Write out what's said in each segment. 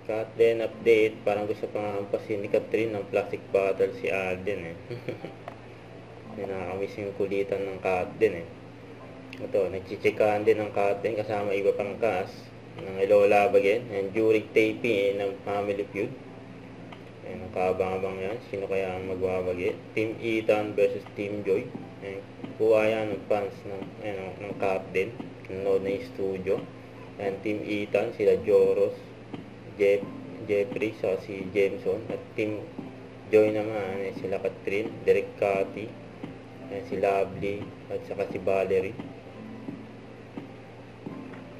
Cut din update, parang gusto pang hampasin ni Catherine ng plastic bottle si Alden eh. Nakakamiss yung kulitan ng Cut din eh. Ito, nagchichikahan din ng Cut din kasama iba pang cast ng Hello Love Again and during taping ng Family Feud. Ayan, nakabang-abang yan. Sino kaya ang magwawagi? Team Ethan versus Team Joy. Ayan, kuha yan ng fans ng Cut din. Nanood na yung studio. Ayan, Team Ethan, sila Joros, Jeffrey, so si Jameson. At Team Joy naman, sila Catherine, Derek Cathy, si Lovely, at saka si Valerie.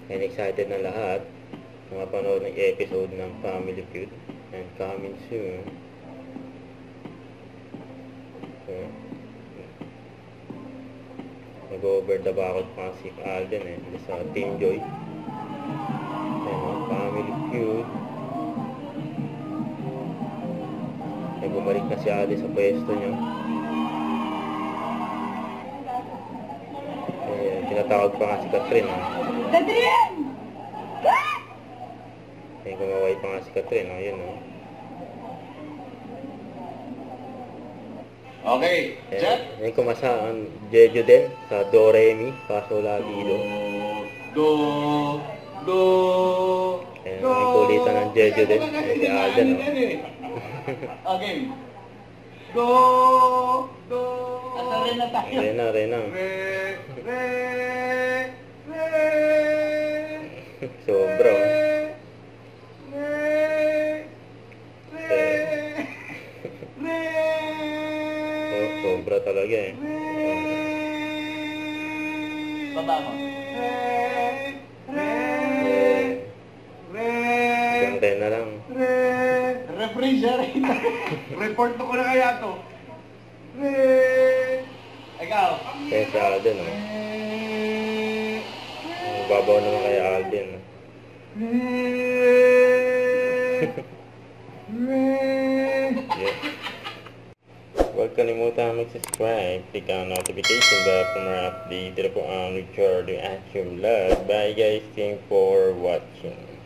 And excited na lahat mapanood ng episode ng Family Feud. And coming soon. So, nag-over the bakod pa si Alden eh, sa Team Joy. Ayan, Family Feud. Ay, bumalik na si Alden sa pwesto niya. Ayan, tinatawag pa nga si Catherine. Catherine! Ayan, kumaway pa nga si Catherine. Ayan, oh. Okay, Jet. Ayan, kumasa ang Jeju din sa Do Re Mi Fa Sol La Si Do. Do. Ayan, may kulitan ng Jeju din. Ayan, si Alden, oh. Okay. Do. Asa rin na tayo. Rena. Re. Sobra, oh. Oh, sobra talaga eh. Baba mo. Hanggang Rena lang. Refrigerator. Report ko na kaya to. Ikaw. Kaya si Alden, oh. Ang babaw naman kay Alden. Yeah. Huwag kalimutan mag-subscribe, click ang notification bell for more updates. Dito po ang Richard Action Vlog. Bye guys, thanks for watching.